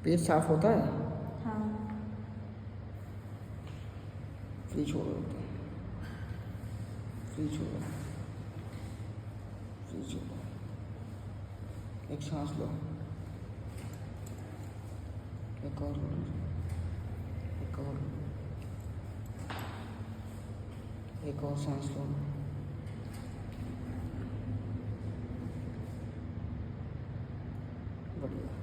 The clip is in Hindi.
पेट साफ होता है? हाँ। फ्री छोड़ो, फ्री छोड़ो, फ्री छोड़ो। एक सांस लो, एक और लो, एक और, एक और सांस लो। बढ़िया।